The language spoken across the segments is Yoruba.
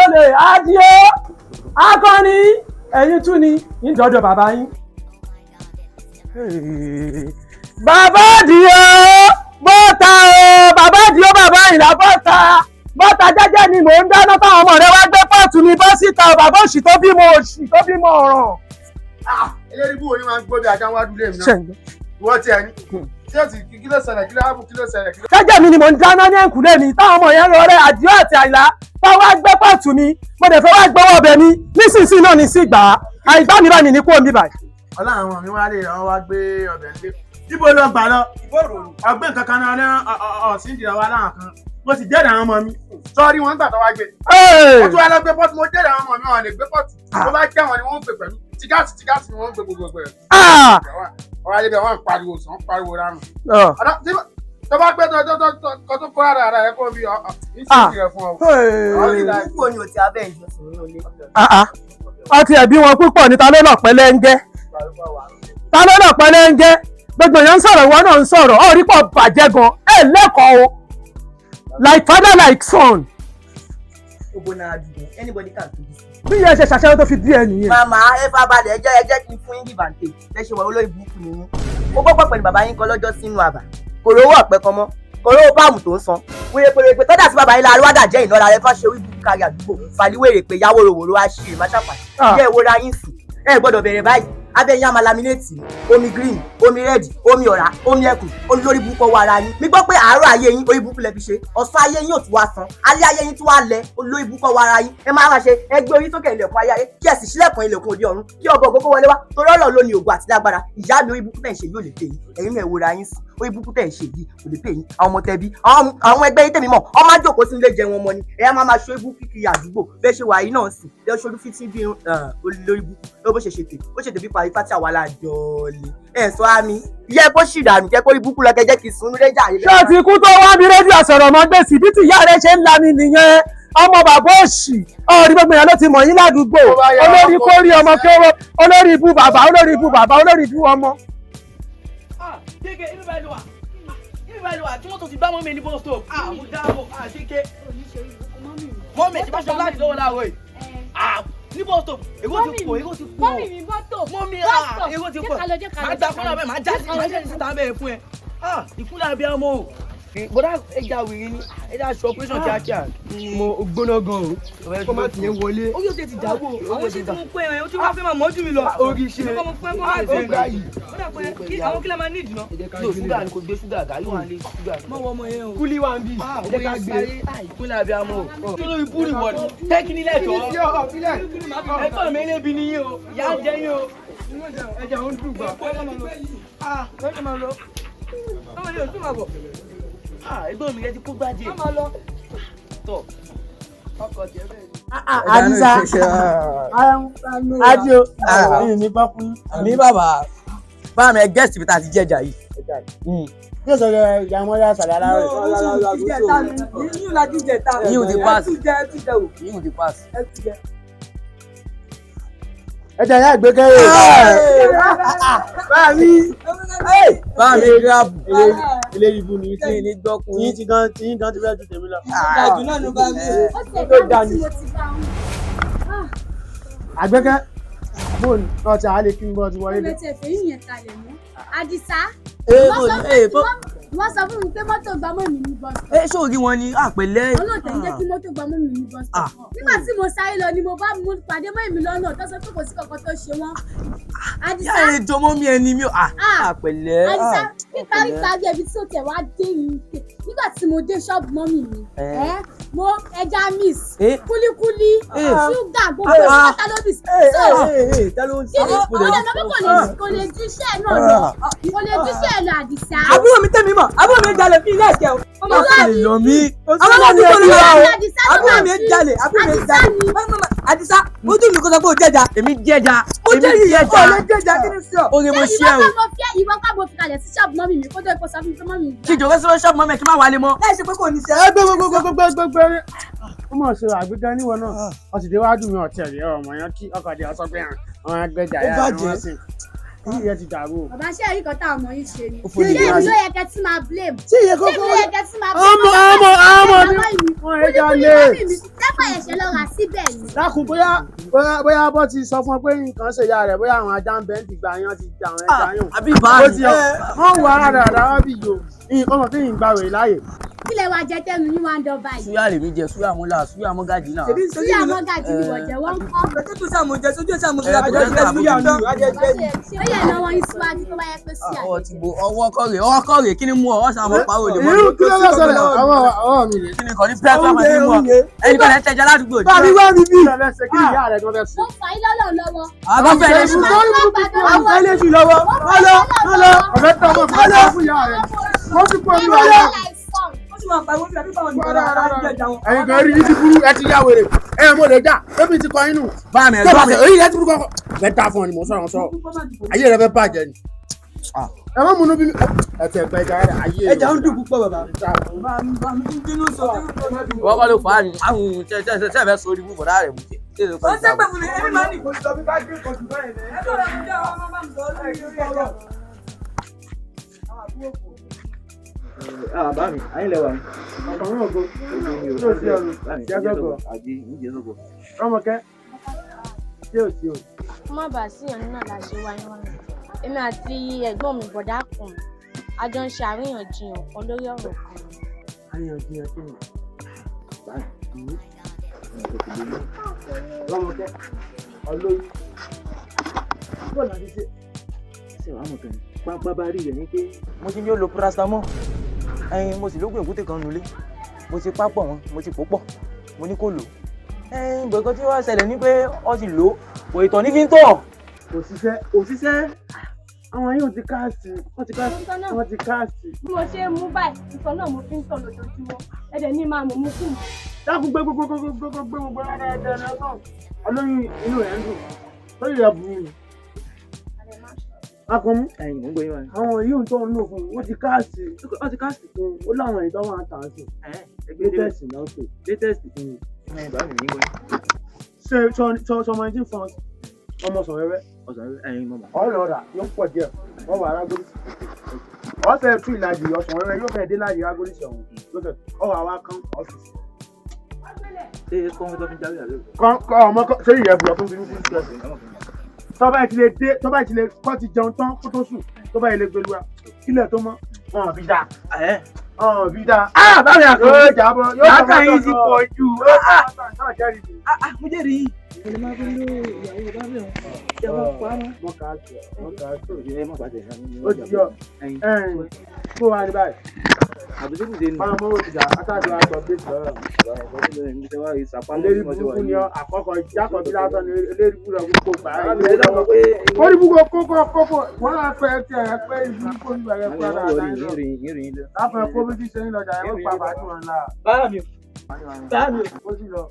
olè adìẹ akọni ẹ̀yin tún ni ìdọ́dọ̀ bàbá yín. bàbá adìẹ bọ́ta o bàbá adìẹ bàbá ìlà bọ́ta jẹ́jẹ́ ni mò ń dáná táwọn ọmọ rẹ wá gbé pọ́ọ̀tù mi bọ́ síta bàbá òṣì tó bímọ ọ̀ràn. eléyìí bú òní máa ń gbọ́ bí ajá wá dúlé mi náà ìwọ tí ẹ ní tí ó ti kí ló ṣẹlẹ̀ kí ló hábù kí ló ṣẹlẹ̀. jẹ́jẹ́ mi ni mò ń dáná ní ẹ̀kúlé mi táwọn ọmọ yẹn lọ rẹ àdìọ àti àìlá táwọn wá gbé pọ́ọ̀tù mi mo dẹ̀ fẹ́ wá gbọ́wọ́ ọbẹ̀ mi nísinsìnyí náà ní sí gbà á àìgbá mi bá mi ní kú omi báyìí. ọlá àwọn mi wá lè ràn wá gbé ọbẹ̀ nílé ibo ló gbà lọ ọgbẹ́ kankan náà ní ọ̀sìn ìdìrà wa láwọn kan mo sì jẹ́rìí àwọn ọmọ mi sọ́ọ́rí wọn gbà tó wá gbé mo tún wá lọ gbé pọ́ọ̀tù mo jẹ́rìí àwọn ọmọ mi wọn lè gbé pọ́ọ̀tù tó bá jẹ́ wọn ni wọ́n ń pè pẹ̀lú tígáàsì ni wọ́n ń gbé gbogbo ẹ̀ ọ̀rọ̀ ayé bẹ̀ wọ́n ń pariwo ránù tó bá gbé tó kọ́ ara rẹ̀ kó bí ìṣèjì rẹ̀ fún ọ. púpọ̀ ni o ti abẹ́ ìjọsìn nínú ilé. ọtí ẹ̀bí wọn púpọ̀ ní ta ló lọ pẹ́lẹ́ ń jẹ́ gbogbo èèyàn ń sọ̀rọ̀ ìwọ náà ń sọ̀rọ̀ ó rí pọ̀ bàjẹ́ gan ẹ̀ lẹ́kọ̀ọ́ o like father like son. gbogbo náà dùn anybody can do this. bí ìyẹn ṣe ṣàṣẹ́yọ́ tó fi bí ẹ nìyẹn. màmá ẹ fà balẹ̀ ẹ jẹ́ kí n fún yín dìbàǹtè lẹ́sẹ̀ wà olóyè burúkú nìyí. mo gbọ́ pọ̀ pẹ̀lú bàbá yín kan lọ́jọ́ sínú àbà kò rówó ọ̀pẹ kan mọ́ kò rówó páàmù tó ń san wèrèpèrèpè tọ́jà sí bàbá yín láàrin wádà jẹ́ ìnára rẹ fọ́n ṣe orí burúkú kárí àdúgbò fàlíwèrè pé yáwó rowòrò wá ṣe máṣàpà jẹ́ ìwòra yín sùn ẹ gbọ́dọ̀ bẹ̀rẹ̀ báyìí abẹ́yìn àmà laminate omi green omi red omi ọ̀rá omi ẹkùn omi lórí burúkú ọwọ́ ara yín mi gbọ́ pé àárọ̀ ayé yín orí burúkú lẹ fi ṣe ọ̀sán ayé yín ò tún wá san alẹ́ ayé yín tún wá lẹ olórí burúkú ọwọ́ ara yín ẹ máa ma ṣe ẹgbẹ́ orí sókè ilẹ̀kùn ayé kí ẹ sì ṣílẹ̀kùn ilẹ̀kùn òde ọ̀run kí ọbọ̀ ògógó wọlé wá torí ọ̀rọ̀ ló ní ògùn àti lágbára ìyá mi orí burúkú tẹ̀ ń ṣe yóò lè pè yín ẹ̀yin náà ìwòra yín sí orí burúkú tẹ̀ ń ṣe yìí kò lè pè yín àwọn ọmọ tẹbí àwọn ẹgbẹ́ yín tèmi mọ̀ ọmọ àjòkó sí ilé jẹun ọmọ ni ẹ̀yà máa ma ṣe orí burúkú kiri àdúgbò bẹ́ẹ̀ ṣe wà yìí náà sì lẹ́ ṣojú fítí bí olórí burúkú ló bó ṣe ṣètè ó ṣètè bí parí fátí àwa lájọọlẹ ẹ sọ àmì ìyá kó ṣì dànù jẹ kó rí búkú lọkẹ jẹ kí n sún rẹjà yìí. ṣé o ti kú tó wá bí rédíò sọ̀rọ̀ mọ́ gbèsè bí tìyá rẹ ṣe ń lami nìyẹn ọmọ bàbá òṣì ọ̀rí gbogbo èèyàn ló ti mọ̀ yín ládùúgbò olórí kórí ọmọ kéwọ́ olórí ibú bàbá olórí ibú bàbá olórí ibú ọmọ. kéèké inú bá lù wá tí wọ́n tó ti bá mọ́mí ní bọ́ stop mo dáàbò kéèké mọ́mí ti bá ṣọ láti lọ́wọ́ láàárọ̀ yìí ní bọ́ stop èrò ti pọ̀ mọ́mí mi bọ́tò mọ́mí èrò ti pọ̀ máa gbà fúnra bẹ́ẹ̀ máa jáde síta bẹ́ẹ̀ fún ẹ ìkúlẹ̀ abiyamọ o bọ́dá ẹja wèrè ni ẹja aṣọ operation kíákíá mo gbóná gan o kó má tiẹ̀ wọlé ó yóò tètè dàgbò àwọn ṣe tí mo pé ẹ o tí wọ́n fẹ́ máa mọ́jú mi lọ orí ṣe kọ́ mo fẹ́ kó má ṣe gbà yìí ó dà pé àwọn kílẹ̀ máa ní ìdùnnà. lò ṣúgà ni kò gbé ṣúgà gàrí wà lé ṣúgà. mọ wọ ọmọ yẹn o kúlí wà ń bì ẹ ká gbé ìkúlẹ̀ abiyamọ o kí ló ibú ni wọ́n tẹ́kínì lẹ́tọ̀ọ́ ẹ̀tọ́ mi lé bi ni yín o ìyá ń jẹ yín o ẹ̀jẹ̀ ò ń dùn gbà ẹgbẹ́ mi yẹn ti kó gbájẹ. tọ ọkọ jẹ bẹ́ẹ̀ ni. Àdìsá adio ẹ̀yin ní gbọ́ fún ní bàbá bá mi ẹ gẹ́sì bí ta ti jẹ́jà yìí. yóò sọ ìyàwó yà sàlẹ̀ aláwẹ̀. yíò ti pass yíò ti pass. ẹ̀jẹ̀ yà gbé kẹ́rẹ́. báàmí gíráàbù ilé ìbú ni tí ní gbọ́kùn yín ti gan ti fẹ́ ju tèmi lọ. ìdájú náà ló bá mi. tó dání. àgbẹ̀kẹ́ bóun náà ti àálẹ̀ kí n bọ́ ti wọlé dé. Àdìsá wọ́n sọ fún mi pé mọ́tò gba mọ́ mi ní bọ́sítọ̀. ṣé òrí wọn ni àpẹẹlẹ. olóòtú ń jẹ́ kí mọ́tò gba mọ́ mi ní bọ́sítọ̀. nígbà tí mo sáré lọ ni mo bá pàdé mọ́ èmi lọ́nà tó sọ pé kò sí kankan tó ṣe wọ́n. Àdìsá yára ètò mọ́ mi ẹni mi àpẹẹlẹ. Àdìsá píparí ẹbí tí ó tẹ̀ wá dé yìí nígbà tí mo dé ṣọ́ọ̀bù mọ́mì mi mo ẹja miss kúlíkúlí ṣúgà gbogbo ìpátá ló bì kò lè jíṣẹ́ náà lọ kò lè jíṣẹ́ lọ Àdìsá. àbúrò mi tẹ̀mí mọ̀ àbúrò mi jalè fi ilé ẹ̀kẹ́ o. ọmọ èèyàn mi àbúrò mi jalè àbúrò mi jalè. Àdìsá ojú mi kò sọ pé o jẹjà. èmi jẹjà èmi jẹjà o lè jẹjà kí ni sí ọ. oye mo ṣe o. ìwọ ká mo fi kalẹ̀ sí ṣọ́ọ̀bù mọ́mì mi kó tó ipò sọ fún mi pé mọ́mì mi. kí ìjọba sọ ṣọ́ọ̀bù mọ́mì kí n má wálé mọ́. láì ṣe pé kò ní ṣe. gbẹgbẹgbẹgbẹgbẹ ó mọ̀ ṣe àgbéga níwọ̀n náà ọtí déwájú mi ọ̀tí ẹ̀rí ọmọ yẹn kí ọkọ̀ dé ọsọ pé àwọn agbẹ́jà yà wọ́n sìn Èyí yẹn ti dàrú o. Bàbá ṣé èyí kan táwọn ọmọ yìí ṣe ni. Ó fún Ṣé ìdí èmi ló yẹ kẹ́ tí máa blame? Ṣé iye kókó? Ṣé èmi ló yẹ kẹ́ tí máa blame? Ọmọ mi. Wọ́n ẹ jà lé. Lẹ́pà ẹ̀ṣẹ̀ lọ rà síbẹ̀ ni. Dákun bóyá bọ́ ti sọ fún ọ pé nǹkan ṣe ìyá rẹ̀ bóyá àwọn ajá ń bẹ́ ń ti gbà yán ti jà àwọn ẹja yàn. àbí báyìí. Ó ti wọ́n wọ ara dáadáa wá bí yòó. Nǹkan mọ̀ kí n gbà wèrè láàyè. Kí lẹ wá jẹ tẹ́nu ní wá ń dán báyìí? Súyà lèmi jẹ, súyà mọ́lá, súyà mọ́gàjì náà. Sí àmọ́gàjì ni wọ̀jẹ̀ wọ́n kọ́. Ó yẹ lọ́wọ́ yín síwájú tó bá yẹ pé sí àjẹjẹ. Ọwọ́ kọ́rè kí ni mú ọ sàmọ́ pàwọ́ lè mọ́. Irú kí ló lọ́sọ̀rọ̀ ọwọ́ mi rè. Kí ni kò ní pẹ́ẹ́sì ọmọ tí mú ọ. Ẹni kan ẹ̀ tẹja ládùúgbò. Bá mi wá mi bí. Kí ni ìyá rẹ̀ tó fẹ́ sùn? Mo fà yín lọ́lọ́ lọ́wọ́. Àgọ́fẹ́ lè sùn. Àwọn ilé jù lọ́wọ́. Ọlọ́. Ọ̀fẹ́ tọ́ ọmọ fún ọjọ́ fún ìyá rẹ̀. Wọ́n ti pọ̀ jù ọ̀yà. Ẹ̀yin kan rí yìí ti burú ẹ ti yá wèrè. Mo lè jà tóbi ti kọ inú. Bá mi Tó bá tẹ̀ èyí rẹ̀ ti burú kọ́kọ́. Fẹ́ ta fún ọ ni mo sọ̀rọ̀. Ayé rẹ̀ fẹ́ bàjẹ́ ni. Ẹ má múnú bí mi. Ẹ tẹ̀ pẹ́ ẹja rẹ̀ ayé rẹ̀. ẹja ń dùn púpọ̀ bàbá. wọ́n kọ́ ló fà á ní àwọn tẹ́ fẹ́ sórí búbọ̀ dáa rẹ̀ mú jẹ́. ó ṣe pé fún mi ẹni máa ń nìkó. Bá mi, ayé lẹ́wà ni. Ọkùnrin ògo. Yóò sí ọ̀run. Jẹ́gbẹ́gbọ̀. Rọ́mọkẹ́. Ṣé ò sí o? Kó má bàa sí ìyọnu náà la ṣe wáyé wáyé. Èmi àti ẹ̀gbọ́n mi bọ̀dá kan a jọ ń ṣe àríyànjiyàn kan lórí ọ̀rọ̀ kan. Àríyànjiyàn kí ni? Rọ́mọkẹ́. Olóyún. Bọ́ọ̀lù àti ṣe. Ṣé wàá mọ̀ kàn ní? Pápá bá rí rẹ̀ ní pé mo ti ní ó lo paracetamol. Mo sì lóògùn èkúté kan nulẹ̀. Mo ti pápọ̀ wọn, mo ti pò pọ̀. Mo ní kó lò. Gbẹ̀gbẹ́ tí wọ́n ṣẹlẹ̀ ní pé ọ ti lò ó. Kò ìtọ̀ ní fi ń tọ̀. Òṣìṣẹ́. Àwọn yóò ti káàsì. Wọ́n ti káàsì. Bí mo ṣe ń mú báyìí, ìtọ̀ náà mo fi ń tọ̀ lójoojúmọ́. Ẹ̀dẹ̀ ní máa mọ̀ mú kù. Dákun gbé gbogbo ara ẹ̀dẹ̀ náà. Olóyún inú rẹ̀ ń dùn. Lórí rẹ̀ burú ni. Akọ̀mú. Mo ń gbé yín wá. Àwọn yóò tó ń lò fún wọ́n ti káàsì. Wọ́n ti káàsì fún ó láwọn ìtọ́ wọn àtàn sí. Latest náà tó. Latest fún mi. Bá mi ní gbé. Ṣé sọmọ ẹni tí ń fọn ọmọ sọ̀rẹ́rẹ́? Mọ̀mọ́. Ọlọ́ọ̀dà yóò pọ̀ díẹ̀. Wọ́n wà arágólísì. Wọ́n fẹ́ tú ìlàjì ọ̀sán rẹ̀ yóò fẹ́ dé láàyè arágólísì ọ̀hún. Ọwọ́ àwa kan ọ́fíìsì. Ṣé kọ́ńtà tó fi jáwé àlọ́? Ọmọ ṣé ìyẹn bùrọ̀ fún bínú fún ṣẹ́ẹ̀sì? Tọ́ba ìtìlẹ̀ kọ́ ti jẹun tán kó tó sùn. Tọ́ba ìlẹ̀ gbẹlúwa. Kílẹ̀ tó mọ́. Wọ́n fi dá. Bí dá. Báwo yà kọ́? Yóò jábọ̀. Láká yìí ti pọ̀ jù. Mo jẹ́ rí. Mo máa fi lo ìyàwó bá bẹ̀rẹ̀ wọn. Ṣé wọ́n pa á mọ́? Wọ́n kà á tó. Ẹ má pàṣẹ ìyá mi. Ó ti yọ. Kó wa ní báyìí. Àbújá kùdé ni. Báwo mo ti dà átàdé wa sọ pé sọ̀rọ̀. Eléyìí burúkú ni àkọ́kọ́ ìjákọ̀ bí lásán ni eléyìí burúkú kò gbà á. Ó ní burúkú kókó wọ́n náà fẹ́ tí ẹ̀ pé ìburúkú ní ìbẹ̀rẹ̀ fún ọ̀dà àdáyé. Láfẹ̀ kó bí ti ṣe ń lọ́jà ẹ̀ ń pa bàtú wọn láà. báyà mi Ó sì lọ.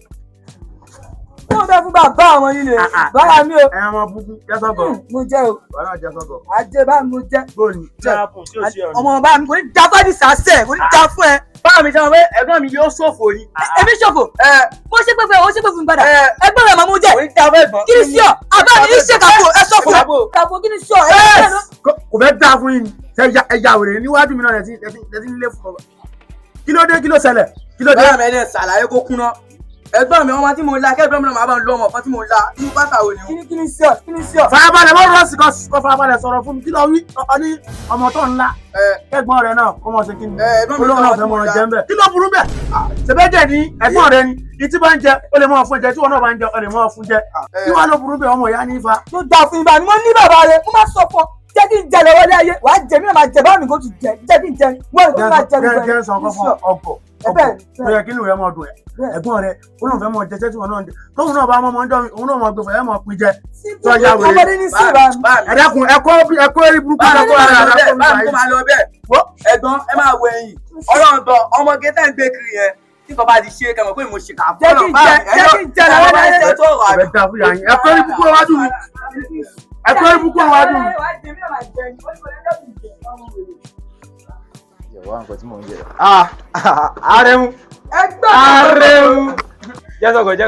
wọ́n fẹ́ fún bàbá àwọn yìí lè báyà mi o. Ẹ̀yin ọmọ burúkú jẹ́sọ̀gọ̀. mo jẹ́ o Wọ́n náà jẹ́sọ̀gọ̀. ajé bá mi mo jẹ́. Bóòlù. ọmọ bá mi kò ní já fáìdì sàṣẹ kò ní já fún ẹ. Báwo mi sọ pé ẹ̀gbọ́n mi yóò ṣòfò ni? èmi ṣòfò mo ṣe pé fún ẹ o ṣe pé fún mi padà ẹgbẹ́ rẹ̀ máa mú jẹ́. Kò ní já fún ẹ̀gbọ́n. kí ni sí ọ àbá mi ní ṣe kàfó ẹ ṣòfò kàfó kí ni sí ọ ẹ Kò fẹ́ dáa fún yín ni. Ẹja wèrè níwájú mi náà lẹ́tí nílé fún ọ. Kí ló dé? Kí ló ṣẹlẹ̀? Kí ló dé? Báwo mi ẹ̀ ṣàlàyé kó kúná? Ẹ̀gbọ́n mi ọmọ tí mo la kẹ́gbọ́n mi náà máa bá ń lọ ọmọ kan tí mo la ní pátá òní. kí ni sí ọ kí ni sí ọ. Farabalẹ̀ mọ́ rọ́ọ̀sì kan farabalẹ̀ sọ̀rọ̀ fún mi. Kí ló wí? Ọ ní ọmọ tó ńlá. Ẹ̀gbọ́n rẹ̀ náà kọ́ mọ̀ sí kí ni. Olóhùn náà fẹ́ mọ̀ jẹ́ ń bẹ̀. Kí ló burú bẹ̀? Ṣèbẹ́jẹ̀ ni ẹ̀gbọ́n rẹ̀ ni. Ìtí bá ń jẹ, ó lè mọ̀ fún jẹ. Tí wọn náà bá ń jẹ, ó lè mọ̀ fún jẹ. Kí wàá ló burú bẹ̀ ọmọ ìyá ní ifá? ló dáa fún ibà ni mo ní bàbá rẹ mo máa sọ fún ọ jẹ́ kí n jẹ lọ́wọ́ lé ayé wàá jẹ mí náà máa jẹ báwo ni kò tún jẹ jẹ́ kí n jẹ wọ́n ní kò máa jẹ nígbà Jẹ́ sọ ọkọ̀ fún ọkọ̀. Ó yẹ kí ni ìwé mọ̀ dùn ẹ̀. Ẹ̀gbọ́n rẹ̀ ó náà fẹ́ mọ̀ jẹ tí wọn náà ń jẹ. Tóun náà bá mọ́ ọjọ́ mi, òun náà mọ̀ gbé fẹ́ ẹ̀ mọ̀ pin jẹ. Tó ya wèrè. ọmọdé ní sí ìbá mi. Ẹ̀dẹ́kun ẹ̀kọ́ erí burúkú ẹ̀kọ́ ara rẹ̀. Báwo kó máa lọ bẹ́ẹ̀? Ẹ̀gbọ́n ẹ máa wọ ẹ̀yìn. Ọlọ́run tọ ọmọ gẹ́tẹ́ ń gbé kiri yẹn. Tí kò bá ti ṣe kẹmọ̀ pé mo ṣe kà fún jẹ́ kí n jẹ lọ́wọ́ lé ayé. Ẹ̀bẹ̀ dà fún yàrá yín. Ẹ̀kọ́ erí burúkú ọwájú mi. Ẹ̀kọ́ erí burúkú ọwájú mi. Ìyàwó nǹkan tí mò ń jẹ. Arẹ̀mú. Arẹ̀mú. Jẹ́sọ̀kọ̀. ó jẹ́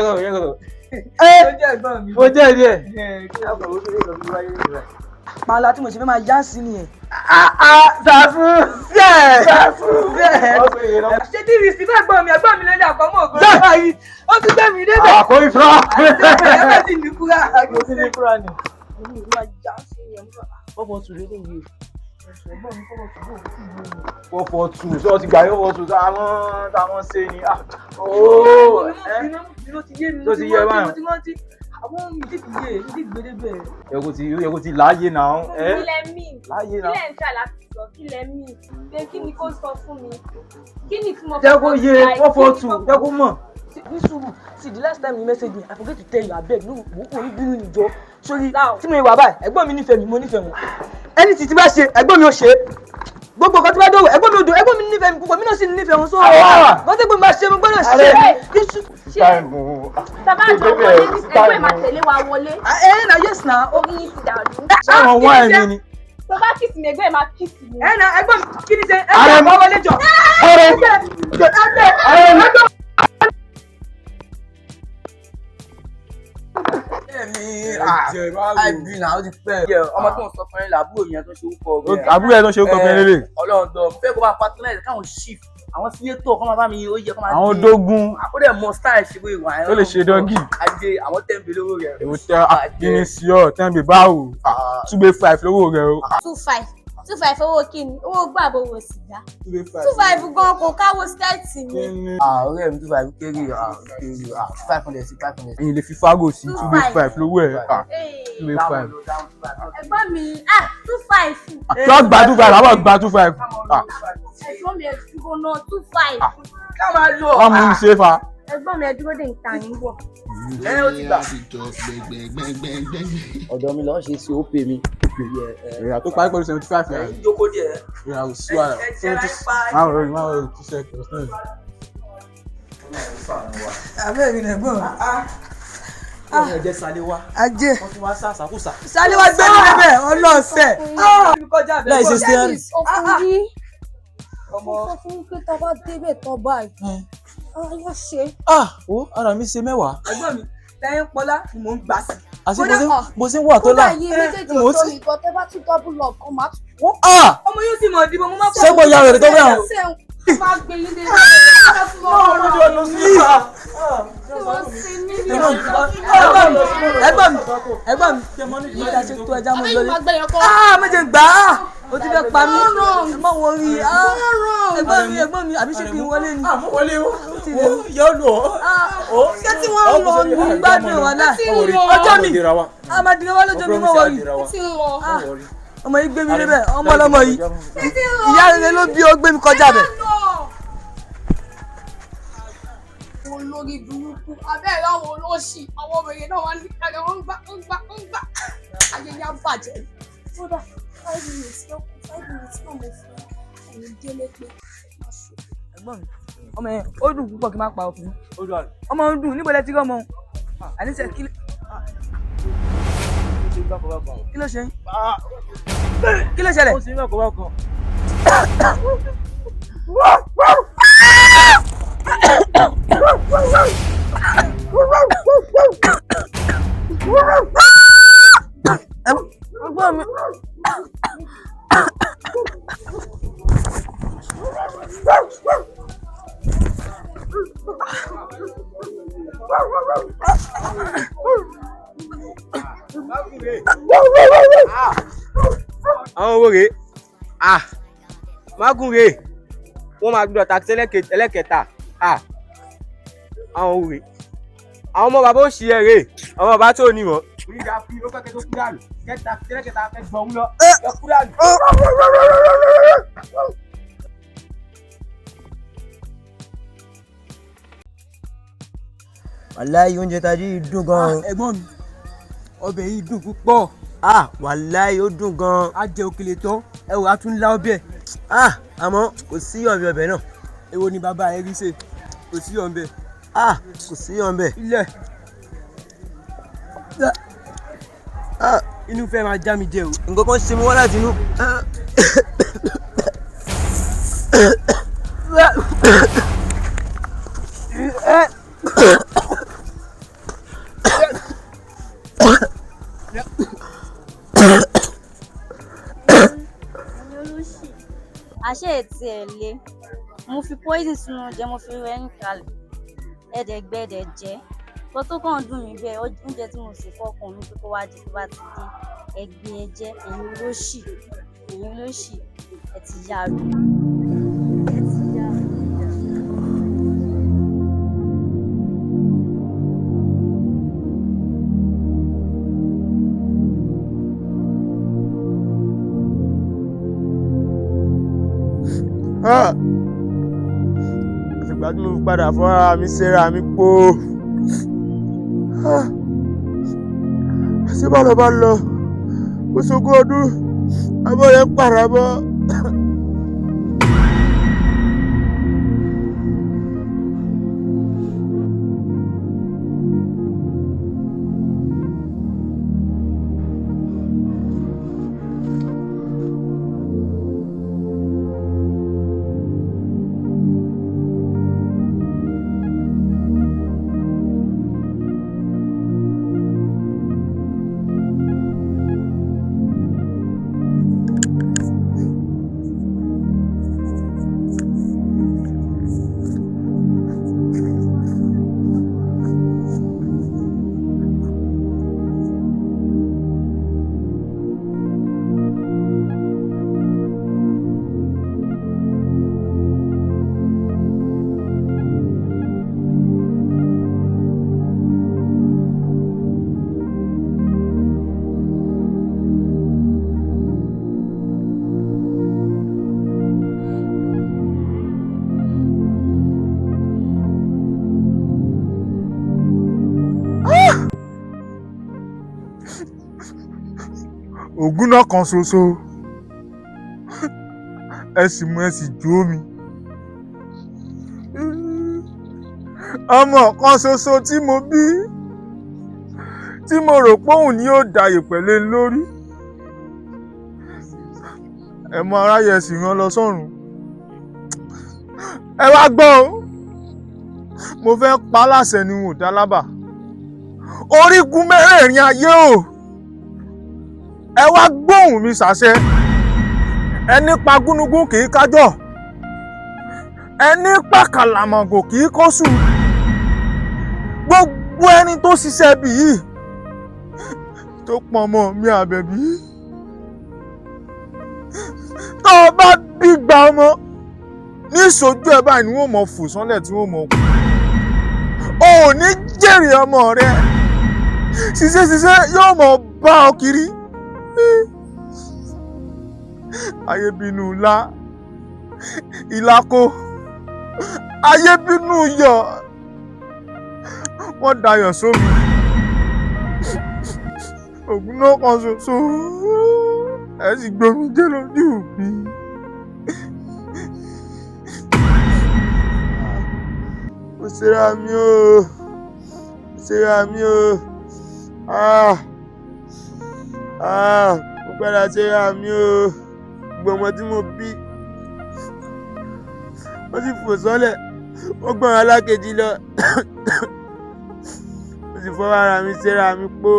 ẹ̀gbọ́n mi. Mo jẹ́ díẹ̀. pààlà tí mo ṣe fẹ́ máa yá sí nìyẹn. Ṣàfù bẹ́ẹ̀. Ṣàfù bẹ́ẹ̀. ṣé tí ìrìsì bẹ́ẹ̀ gbọ́ mi ẹ̀gbọ́n mi lẹ́lẹ́ àkọ́mọ́ ògbó báyìí ó ti gbé mi débẹ̀. Àkó ìfúra. ẹ̀gbọ́n ti ní kúrá. Mo ti ní kúrá ni. Fọ́fọ́ tù lé léyìí. Fọ́fọ́ tù ṣé o ti gbà yóò fọ́ tù táwọn ṣe ni. Ló ti yé mi. Tó ti yé báyìí. Mo ti rántí. Àwọn mi ti yé mi ti gbé débẹ̀. Ẹ kò ti láàyè náà. Kílẹ̀ mí. Láàyè náà. Kílẹ̀ ń ṣà láti sọ kílẹ̀ mí. Ṣé kí ni kó sọ fún mi? Kí ni tí mo Jẹ́ kó yé fọ́fọ́ tù jẹ́ kó mọ̀. See, the last time you messaged me, I forget to tell you, abeg, no, mo kò ní bínú ni jọ. Sorry, tí mo wà báyìí, ẹ̀gbọ́n mi nífẹ̀ẹ́ mi, mo nífẹ̀ẹ́ wọn. Anything tí bá ṣe, ẹ̀gbọ́n mi ò ṣe. Gbogbo nǹkan tí bá dọ̀wọ̀, ẹ̀gbọ́n mi ò dọ̀, ẹ̀gbọ́n mi nífẹ̀ẹ́ mi púpọ̀, mi náà sì nífẹ̀ẹ́ wọn. So, nǹkan tí gbogbo bá ṣe, mo gbọ́dọ̀ ṣe. Tàbá àjọ wọlé ní ẹgbẹ́ máa tẹ̀lé wa wọlé. Na yes na. Orí yín ti dàrú. Ṣáwọn wá ẹ̀mí ni. Tó bá kìsì mi ẹgbẹ́ máa kìsì mi. Na ẹ̀gbọ́n mi kí ni ṣe? Ẹ̀gbọ́n mi wọlé jọ. Àìbí náà ó ti pẹ́. Ọmọ tó ń sọ fún ẹ làbúrò yẹn tó ṣe orúkọ ọgbẹ́. Àbúrò ẹ̀ tó ṣe orúkọ ọgbẹ́ lélẹ̀. Ọlọ́run dọ̀ fẹ́ kó máa patronize káwọn chief àwọn sínétọ̀ kọ́ máa bá mi ó yẹ kọ́ máa Àwọn dógún ó dẹ̀ mọ style ṣe bóyá ìwà tó lè ṣe dọ́gì. Ajé àwọn tẹ́ǹbì lówó rẹ̀. Èwo tẹ kíni sí ọ tẹ́ǹbì báwo 2.5 lówó rẹ o. 2.5 owó kíni owó gbàgbọ́ owó sìgá 2.5 gan kò káwọ́ skẹ́ẹ̀tì mi. Ọ̀rẹ́ mi 2.5 kéré 500 sí 500. Èyí lè fi fágò sí 2.5 lówó ẹ̀ 2.5. Ẹ̀gbọ́n mi 2.5. Tó gba 2.5 àbọ̀ gba 2.5. Ẹ̀gbọ́n mi ẹ̀dúró náà 2.5. Ká máa lọ. Wọ́n mú mi ṣe fa. Ẹ̀gbọ́n mi ẹ̀dúró dé ìta yín bọ̀. Ó ti gbà. Ọ̀dọ̀ mi lọ ṣe sí ó pè mí. Ìrà tó parí pẹ̀lú 75 yàrá. Jókòó díẹ̀. Ìrà ò sí wàrà. Máa rọrùn 2 seconds náà. Abẹ́ mi lẹ̀gbọ́n. Ó jẹ́ Sálíwá. Ajé. Wọ́n tún wá sàṣàkùsà. Sálíwá gbé mi débẹ̀ ọlọ́ọ̀sẹ̀. Láì ṣe sí ẹrù. Ọkùnrin ọmọ sọ fún pé tá a bá débẹ̀ tán báyìí ara yóò ṣe. Ó ara mi ṣe mẹ́wàá. Ẹ̀gbọ́n mi tẹ́yìn pọ́lá ni mò ń gbà sí. Àti bó ṣe ń wà tó là. Kódà yìí méjèèjì tó ìgbọ́ tẹ́ bá tún double up kan máa tún. Ọmọ yóò sì mọ̀ ìdìbò mo máa Ṣé kò ya rẹ̀ tó bẹ́ẹ̀ o? Máa gbé yín dé. Ẹ̀gbọ́n mi ní ká ṣe tó ẹja mọ́ lórí. Méje gbà á o ti fẹ́ pa mí. Ẹ má wọ rí i. Ẹ̀gbọ́n mi àbí ṣé kí n wọlé ni. Àmú wọlé o. Yóò lò ó. Ṣé tí wọ́n ń lọ ní gbádùn wa náà? Ọjọ́ mi a máa dìrẹ́ wá lọ́jọ́ mi mọ́ wọ̀rí. Ọmọ yìí gbé mi débẹ̀ ọmọ ọlọ́mọ yìí. Ìyá rere ló bí ó gbé mi kọjá bẹ̀. Olórí burúkú abẹ́rẹ́ àwọn olóṣì àwọn obìnrin náà wọ́n ní kájọ wọ́n ń gbà ayẹyẹ àbàjẹ́. Kódà 5 minutes náà mo fún ẹ̀yìn délé pé má ṣe. Ẹ̀gbọ́n mi ọmọ yẹn ó dùn púpọ̀ kí n má pa ọkùnrin. Ọmọ ń dùn níbo lẹ ti rí ọmọ òun. Àníṣe kí ló ṣe? Kí ló ṣẹlẹ̀? Ẹ̀gbọ́n mi. Àwọn owó rèé mágùn rèé wọ́n máa gbọ́dọ̀ taxi ẹlẹ́kẹta àwọn owó rèé àwọn ọmọ bàbá òṣì ẹ̀ rèé ọmọ bàbá tó ní wọ́n. Oníjà fi ó kẹ́kẹ́ tó kú dànù. Kẹ́ta ẹlẹ́kẹta fẹ́ gbọ̀n lọ. Ẹ kú dànù. Wàláhì oúnjẹ tají yìí dùn gan. Ẹ̀gbọ́n mi ọbẹ̀ yìí dùn púpọ̀. Wàláhì ó dùn gan. A jẹ òkèlè tán ẹ wò á tún lá ọbẹ̀. Àmọ́ kò sí ọ̀bẹ ọbẹ̀ náà. Èwo ni bàbá ẹ rí ṣe kò sí ọbẹ̀. Kò sí ọ̀bẹ. Ilẹ̀ inú fẹ́ máa já mi jẹ o. Nǹkan kan ṣe mi wá láti inú. àṣé ètí ẹ̀ lé mo fi poison sínú oúnjẹ mo fi rẹ́ ń kalẹ̀ ẹ̀ẹ́dẹ̀gbẹ́dẹ̀ jẹ́ kó tó kàn dùn mí bẹ́ẹ̀ oúnjẹ tí mo sì fọkàn mi pé kó wá di tó bá ti dé ẹgbẹ́ ẹ jẹ́ ẹ̀yin ló ṣì ẹ ti yá lù. àtìgbà tí mo fi padà fọ́ra mi ṣera mi po ṣé bá lọ oṣogún ọdún abọ́ yẹn pàràbọ̀. Ògún náà kan ṣoṣo ẹ sì mú ẹ sì jó mi. Ọmọ kan ṣoṣo tí mo bí tí mo rò pé òun ni yóò dàyè pẹ̀lẹ́ lórí. Ẹ mọ aráyé sì rán lọ sọ́run. Ẹ wá gbọ́ o, mo fẹ́ pa á láṣẹ ni n ò dá lábà. Orígun mẹ́rẹ̀ẹ̀rin ayé o. Ẹ wá gbóhùn mi ṣàṣẹ. Ẹni pa gúnugún kì í kájọ. Ẹni pa kàlàmọ̀gò kì í kóṣù. Gbogbo ẹni tó ṣiṣẹ́ bí yìí tó pọn ọmọ mi Àbẹ̀bí. Tó o bá bí gba ọmọ ní ìṣojú ẹ báyìí ni wọ́n mọ̀ fò sánlẹ̀ tí wọ́n mọ̀ kú. O ò ní jèrè ọmọ rẹ. Ṣiṣẹ́ yóò mọ̀ bá ọ kiri. Ayé bínú ńlá ìlàkó, ayé bínú yọ̀ wọ́n dayọ̀ sómi. Ògún náà kan ṣoṣo ẹ sì gbomi jẹ́ lójú mi. Mo ṣera mi o, mo ṣera mi o. Mo padà ṣera mi o. Gbogbo ọmọ tí mo bí wọ́n sì fò sọ́lẹ̀ wọ́n gbọ́n alákejì lọ. Mo sì fọwọ́ ara mi ṣera mi po.